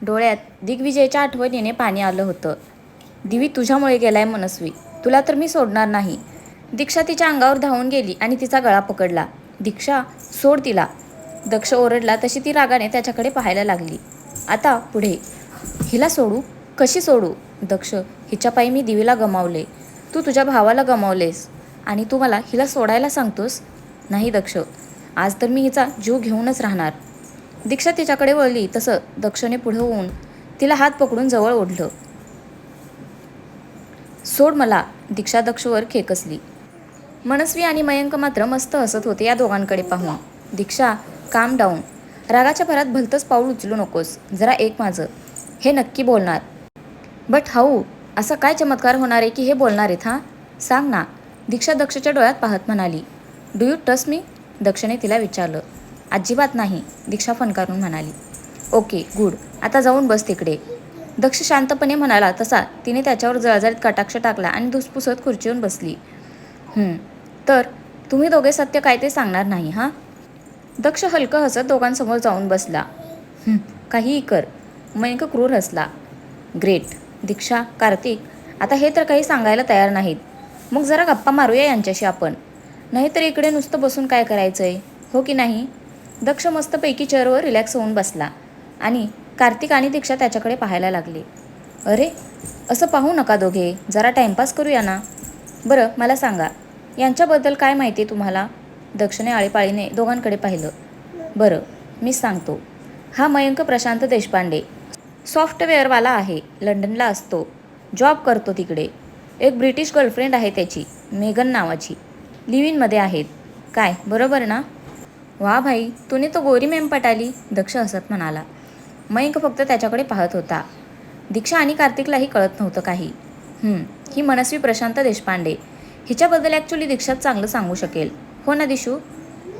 डोळ्यात दिग्विजयच्या आठवणीने पाणी आलं होतं. दिवी तुझ्यामुळे गेलाय मनस्वी, तुला तर मी सोडणार नाही. दीक्षा तिच्या अंगावर धावून गेली आणि तिचा गळा पकडला. दीक्षा, सोड तिला. दक्ष ओरडला तशी ती रागाने त्याच्याकडे पाहायला लागली. आता पुढे. हिला सोडू? कशी सोडू? दक्ष, हिच्या पायी मी दिवीला गमावले, तू तुझ्या भावाला गमावलेस आणि तू मला हिला सोडायला सांगतोस? नाही दक्ष, आज तर मी हिचा जीव घेऊनच राहणार. दीक्षा तिच्याकडे वळली तसं दक्षने पुढे होऊन तिला हात पकडून जवळ ओढलं. सोड मला. दीक्षा दक्षवर खेकसली. मनस्वी आणि मयंक मात्र मस्त हसत होते या दोघांकडे पाहून. दीक्षा, काम डाऊन. रागाच्या भरात भलतंच पाऊल उचलू नकोस. जरा एक माझं. हे नक्की बोलणार? But how? असं काय चमत्कार होणार आहे की हे बोलणार आहेत हां? सांग ना. दीक्षा दक्षच्या डोळ्यात पाहत म्हणाली. Do you trust me? दक्षने तिला विचारलं. अजिबात नाही, दीक्षा फणकारून म्हणाली. ओके गुड, आता जाऊन बस तिकडे. दक्ष शांतपणे म्हणाला तसा तिने त्याच्यावर जळजळीत कटाक्ष टाकला आणि धुसफुसत खुर्चीवर बसली. तर तुम्ही दोघे सत्य काय ते सांगणार नाही हां? दक्ष हलकं हसत दोघांसमोर जाऊन बसला. काहीही कर. मयंक क्रूर हसला. ग्रेट. दीक्षा, कार्तिक आता हे तर काही सांगायला तयार नाहीत. मग जरा गप्पा मारूया यांच्याशी आपण. नाहीतर इकडे नुसतं बसून काय करायचंय, हो की नाही? दक्ष मस्तपैकी चेअरवर रिलॅक्स होऊन बसला आणि कार्तिक आणि दीक्षा त्याच्याकडे पाहायला लागले. अरे, असं पाहू नका दोघे, जरा टाइमपास करूया ना. बरं मला सांगा, यांच्याबद्दल काय माहिती आहे तुम्हाला? दक्षने आळीपाळीने दोघांकडे पाहिलं. बरं, मीच सांगतो. हा मयंक प्रशांत देशपांडे सॉफ्टवेअरवाला आहे. लंडनला असतो, जॉब करतो तिकडे. एक ब्रिटिश गर्लफ्रेंड आहे त्याची, मेगन नावाची. लिव्ह इनमध्ये आहेत. काय बरोबर ना? वा भाई, तूने तो गोरी मेम पटाली. दक्ष हसत म्हणाला. मयंक फक्त त्याच्याकडे पाहत होता. दीक्षा आणि कार्तिकलाही कळत नव्हतं काही. ही मनस्वी प्रशांत देशपांडे. हिच्याबद्दल ॲक्च्युली दीक्षाच चांगलं सांगू शकेल, हो ना दिशू?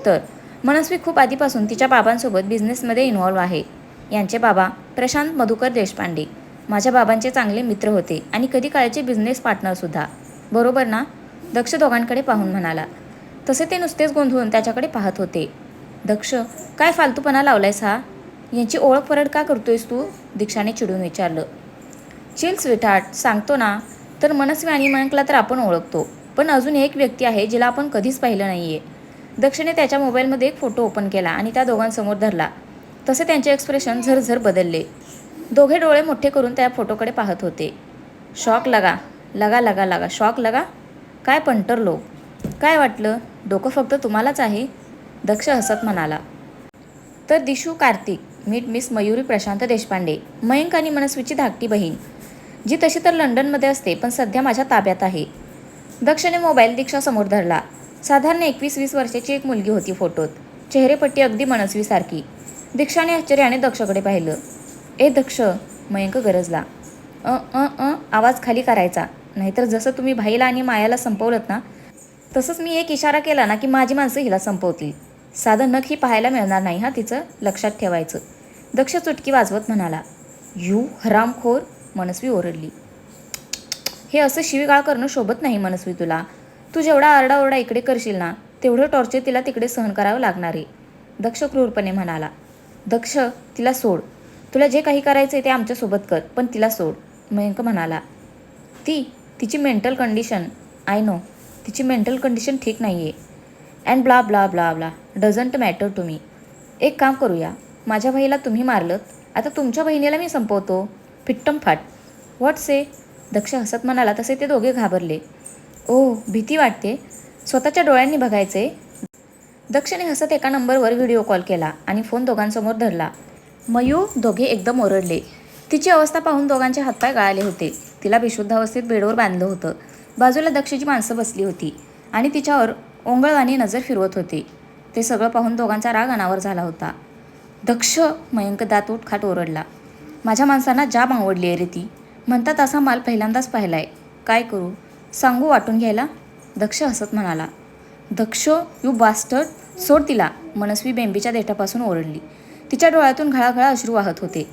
तर मनस्वी खूप आधीपासून तिच्या बाबांसोबत बिझनेसमध्ये इन्व्हॉल्व आहे. यांचे बाबा प्रशांत मधुकर देशपांडे माझ्या बाबांचे चांगले मित्र होते आणि कधी काळचे बिझनेस पार्टनरसुद्धा. बरोबर ना? दक्ष दोघांकडे पाहून म्हणाला. तसे ते नुसतेच गोंधळून त्याच्याकडे पाहत होते. दक्ष, काय फालतूपणा लावलायस हा? यांची ओळख परत का करतोयस तू? दीक्षाने चिडून विचारलं. चिल स्वीटहार्ट, सांगतो ना. तर मनस्वी आणि मयंकला तर आपण ओळखतो, पण अजून एक व्यक्ती आहे जिला आपण कधीच पाहिलं नाही आहे. दक्षने त्याच्या मोबाईलमध्ये एक फोटो ओपन केला आणि त्या दोघांसमोर धरला. तसे त्यांचे एक्सप्रेशन झरझर बदलले. दोघे डोळे मोठे करून त्या फोटोकडे पाहत होते. शॉक लगा लगा लगा लगा शॉक लगा. काय पंटर लो. काय वाटलं, डोकं फक्त तुम्हालाच आहे? दक्ष हसत म्हणाला. तर दिशू, कार्तिक, मीट मिस मयुरी प्रशांत देशपांडे, मयंक आणि मनस्वीची धाकटी बहीण, जी तशी तर लंडनमध्ये असते पण सध्या माझ्या ताब्यात आहे. दक्षने मोबाईल दीक्षासमोर धरला. साधारण 21-20 वर्षाची एक मुलगी होती फोटोत. चेहरेपट्टी अगदी मनस्वीसारखी. दीक्षाने आश्चर्याने दक्षकडे पाहिलं. ए दक्ष, मयंक गरजला. आवाज खाली करायचा, नाहीतर जसं तुम्ही भाईला आणि मायाला संपवलंत ना, तसंच मी एक इशारा केला ना की माझी माणसं हिला संपवतील. साधं नख ही पाहायला मिळणार नाही हा तिचं, लक्षात ठेवायचं. दक्ष चुटकी वाजवत म्हणाला. यू हरामखोर, मनस्वी ओरडली. हे असं शिवीगाळ करणं शोभत नाही मनस्वी तुला. तू जेवढा आरडाओरडा इकडे करशील ना, तेवढं टॉर्चर तिला तिकडे सहन करावं लागणार आहे. दक्ष क्रूरपणे म्हणाला. दक्ष, तिला सोड. तुला जे काही करायचं आहे ते आमच्यासोबत कर, पण तिला सोड. मयंक म्हणाला. तिची मेंटल कंडिशन, आय नो, तिची मेंटल कंडिशन ठीक नाही आहे. And blah blah blah blah doesn't matter to me. एक काम करूया, माझ्या बहिणीला तुम्ही मारलं, आता तुमच्या बहिणीला मी संपवतो. फिट्टम फाट. व्हॉट से? दक्ष हसत म्हणाला. तसे ते दोघे घाबरले. ओह, भीती वाटते. स्वतःच्या डोळ्यांनी बघायचे. दक्षने हसत एका नंबरवर व्हिडिओ कॉल केला आणि फोन दोघांसमोर धरला. मयू, दोघे एकदम ओरडले. तिची अवस्था पाहून दोघांचे हातपाय गळाले होते. तिला बेशुद्ध अवस्थेत बेडवर बांधलं होतं. बाजूला दक्षची माणसं बसली होती आणि तिच्यावर ओंगळवाणी नजर फिरवत होते. ते सगळं पाहून दोघांचा राग अनावर झाला होता. दक्ष, मयंक दात खाट ओरडला. माझ्या माणसांना जाम आवडली आहे रे ती. म्हणतात असा माल पहिल्यांदाच पाहिलाय. काय करू, सांगू वाटून घ्यायला? दक्ष हसत म्हणाला. दक्ष, यू बास्टर्ड, सोड तिला. मनस्वी बेंबीच्या देठापासून ओरडली. तिच्या डोळ्यातून घळाघळा अश्रू वाहत होते.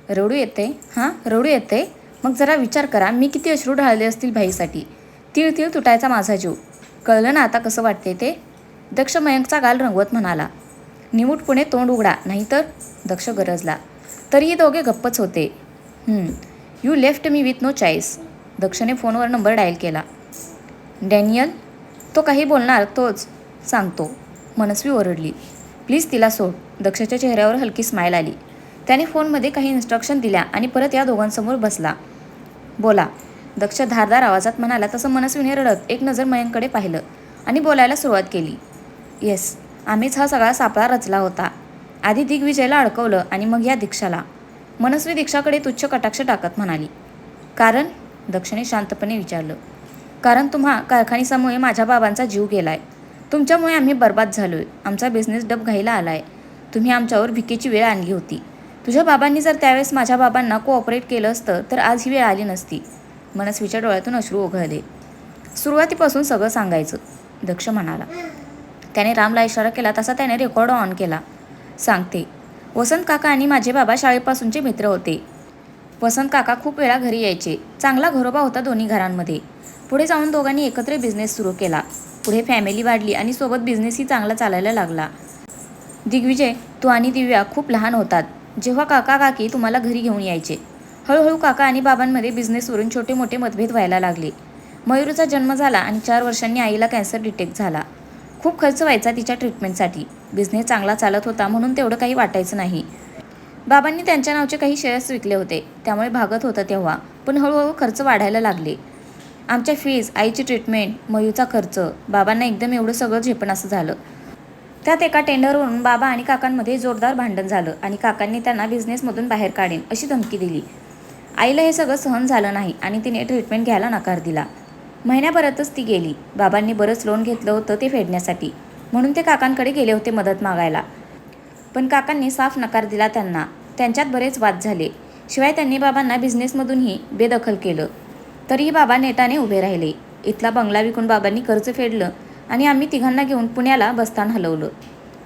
रडू येते? हां, रडू येते? मग जरा विचार करा मी किती अश्रू ढाळले असतील भाईसाठी. तीळ तीळ तुटायचा माझा जीव. कळलं ना आता कसं वाटते ते? दक्ष मयंकचा गाल रंगवत म्हणाला. निमूटपणे तोंड उघडा, नाहीतर. दक्ष गरजला. तरीही दोघे गप्पच होते. You left me with no choice. दक्षने फोनवर नंबर डायल केला. डॅनियल, तो काही बोलणार तोच सांगतो. मनस्वी ओरडली. प्लीज तिला सोड. दक्षच्या चेहऱ्यावर हलकी स्माईल आली. त्याने फोनमध्ये काही इन्स्ट्रक्शन दिल्या आणि परत या दोघांसमोर बसला. बोला. दक्ष धारदार आवाजात म्हणाला. तसं मनस्वीने रडत एक नजर मयंककडे पाहिलं आणि बोलायला सुरुवात केली. येस, आम्हीच हा सगळा सापळा रचला होता. आधी दिग्विजयला अडकवलं आणि मग या दीक्षाला. मनस्वी दीक्षाकडे तुच्छ कटाक्ष टाकत म्हणाली. कारण? दक्षने शांतपणे विचारलं. कारण तुम्हा कारखानीसामुळे माझ्या बाबांचा जीव गेलाय. तुमच्यामुळे आम्ही बर्बाद झालोय. आमचा बिझनेस डबघाईला आलाय. तुम्ही आमच्यावर भिकेची वेळ आणली होती. तुझ्या बाबांनी जर त्यावेळेस माझ्या बाबांना कोऑपरेट केलं असतं तर आज ही वेळ आली नसती. मनस्वीच्या डोळ्यातून अश्रू ओघळले. सुरुवातीपासून सगळं सांगायचं, दक्ष म्हणाला. त्याने रामला इशारा केला तसा त्याने रेकॉर्ड ऑन केला. सांगते. वसंत काका आणि माझे बाबा शाळेपासूनचे मित्र होते. वसंत काका खूप वेळा घरी यायचे. चांगला घरोबा होता दोन्ही घरांमध्ये. पुढे जाऊन दोघांनी एकत्र बिझनेस सुरू केला. पुढे फॅमिली वाढली आणि सोबत बिझनेसही चांगला चालायला लागला. दिग्विजय, तू आणि दिव्या खूप लहान होतात जेव्हा काका काकी तुम्हाला घरी घेऊन यायचे. हळूहळू काका आणि बाबांमध्ये बिझनेसवरून छोटे मोठे मतभेद व्हायला लागले. मयूरचा जन्म झाला आणि 4 वर्षांनी आईला कॅन्सर डिटेक्ट झाला. खूप खर्च व्हायचा तिच्या ट्रीटमेंटसाठी. बिझनेस चांगला चालत होता म्हणून तेवढं काही वाटायचं नाही. बाबांनी त्यांच्या नावचे काही शेअर्स विकले होते त्यामुळे भागत होतं तेव्हा. पण हळूहळू खर्च वाढायला लागले. आमच्या फीज, आईची ट्रीटमेंट, मयूरचा खर्च, बाबांना एकदम एवढं सगळं झेपणासं झालं. त्यात एका टेंडरवरून बाबा आणि काकांमध्ये जोरदार भांडण झालं आणि काकांनी त्यांना बिझनेसमधून बाहेर काढेन अशी धमकी दिली. आईला हे सगळं सहन झालं नाही आणि तिने ट्रीटमेंट घ्यायला नकार दिला. महिन्याभरातच ती गेली. बाबांनी बरंच लोन घेतलं होतं ते फेडण्यासाठी, म्हणून ते काकांकडे गेले होते मदत मागायला. पण काकांनी साफ नकार दिला त्यांना. त्यांच्यात बरेच वाद झाले. शिवाय त्यांनी बाबांना बिझनेसमधूनही बेदखल केलं. तरीही बाबा नेटाने उभे राहिले. इथला बंगला विकून बाबांनी कर्ज फेडलं आणि आम्ही तिघांना घेऊन पुण्याला बस्तान हलवलं.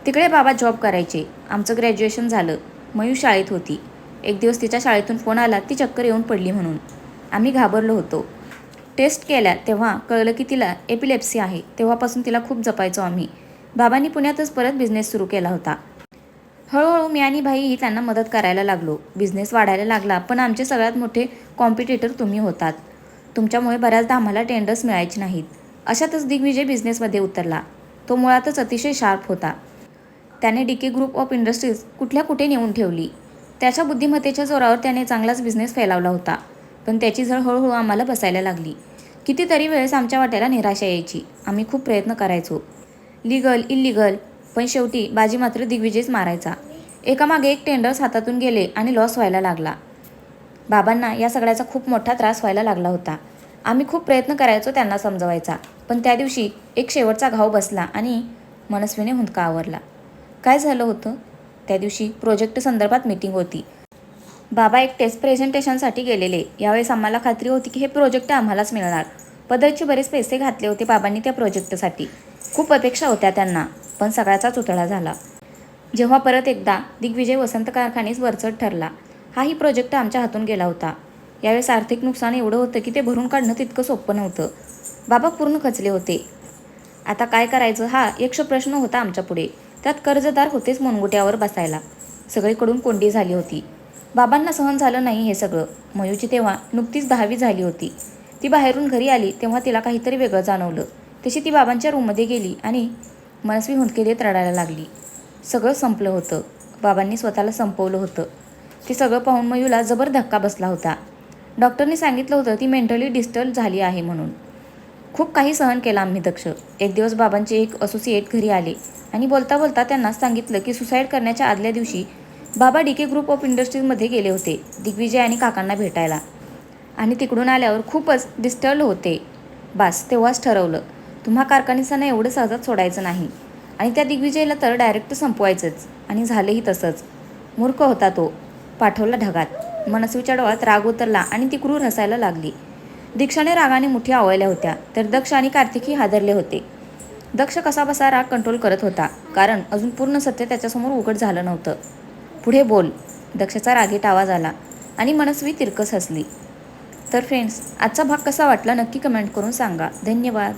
तिकडे बाबा जॉब करायचे. आमचं ग्रॅज्युएशन झालं. मयू शाळेत होती. एक दिवस तिच्या शाळेतून फोन आला ती चक्कर येऊन पडली म्हणून. आम्ही घाबरलो होतो. टेस्ट केल्या तेव्हा कळलं की तिला एपिलेप्सी आहे. तेव्हापासून तिला खूप जपायचो आम्ही. बाबांनी पुण्यातच परत बिझनेस सुरू केला होता. हळूहळू मी आणि भाईही त्यांना मदत करायला लागलो. बिझनेस वाढायला लागला. पण आमचे सगळ्यात मोठे कॉम्पिटिटर तुम्ही होतात. तुमच्यामुळे बऱ्याचदा आम्हाला टेंडर्स मिळायचे नाहीत. अशातच दिग्विजय बिझनेसमध्ये उतरला. तो मुळातच अतिशय शार्प होता. त्याने डीके ग्रुप ऑफ इंडस्ट्रीज कुठल्या कुठे नेऊन ठेवली. त्याच्या बुद्धिमत्तेच्या जोरावर त्याने चांगलाच बिझनेस फैलावला होता. पण त्याची झळ हळूहळू आम्हाला बसायला लागली. कितीतरी वेळेस आमच्या वाट्याला निराशा यायची. आम्ही खूप प्रयत्न करायचो. लिगल, इल्लिगल, पण शेवटी बाजी मात्र दिग्विजयच मारायचा. एकामागे एक टेंडर्स हातातून गेले आणि लॉस व्हायला लागला. बाबांना या सगळ्याचा खूप मोठा त्रास व्हायला लागला होता. आम्ही खूप प्रयत्न करायचो त्यांना समजवायचा. पण त्या दिवशी एक शेवटचा घाव बसला आणि मनस्वीने हुंदका आवरला. काय झालं होतं? त्या दिवशी प्रोजेक्ट संदर्भात मीटिंग होती. बाबा एक टेस्ट प्रेझेंटेशनसाठी गेलेले. यावेळेस आम्हाला खात्री होती की हे प्रोजेक्ट आम्हालाच मिळणार. पदरचे बरेच पैसे घातले होते बाबांनी त्या प्रोजेक्टसाठी. खूप अपेक्षा होत्या त्यांना, पण सगळ्याचाच उतळा झाला. जेव्हा परत एकदा दिग्विजय वसंत कारखानीस वरचढ ठरला. हाही प्रोजेक्ट आमच्या हातून गेला होता. यावेळेस आर्थिक नुकसान एवढं होतं की ते भरून काढणं तितकं सोपं नव्हतं. बाबा पूर्ण खचले होते. आता काय करायचं हा यक्ष प्रश्न होता आमच्यापुढे. त्यात कर्जदार होतेच मुनगुट्यावर बसायला. सगळीकडून कोंडी झाली होती. बाबांना सहन झालं नाही हे सगळं. मयूची तेव्हा नुकतीच 10वी झाली होती. ती बाहेरून घरी आली तेव्हा तिला काहीतरी वेगळं जाणवलं. तशी ती बाबांच्या रूममध्ये गेली आणि मनस्वी हुंदके देत रडायला लागली. सगळं संपलं होतं. बाबांनी स्वतःला संपवलं होतं. ते सगळं पाहून मयूला जबर धक्का बसला होता. डॉक्टरने सांगितलं होतं ती मेंटली डिस्टर्ब झाली आहे म्हणून. खूप काही सहन केलं आम्ही दक्ष. एक दिवस बाबांचे एक असोसिएट घरी आले आणि बोलता बोलता त्यांना सांगितलं की सुसाईड करण्याच्या आदल्या दिवशी बाबा डीके ग्रुप ऑफ इंडस्ट्रीजमध्ये गेले होते दिग्विजय आणि काकांना भेटायला. आणि तिकडून आल्यावर खूपच डिस्टर्ब होते. बास तेव्हाच ठरवलं तुम्हा कारखानीसांना एवढं सहजात सोडायचं नाही आणि त्या दिग्विजयला तर डायरेक्ट संपवायचंच. आणि झालंही तसंच. मूर्ख होता तो. पाठवला ढगात. मनस्वीच्या डोळ्यात राग उतरला आणि ती क्रूर हसायला लागली. दीक्षाने रागाने मुठी आवळल्या होत्या तर दक्ष आणि कार्तिकही हादरले होते. दक्ष कसाबसा राग कंट्रोल करत होता कारण अजून पूर्ण सत्य त्याच्यासमोर उघड झालं नव्हतं. पुढे बोल. दक्षाचा रागीट आवाज आला आणि मनस्वी तिरकस हसली. तर फ्रेंड्स, आजचा भाग कसा वाटला नक्की कमेंट करून सांगा. धन्यवाद.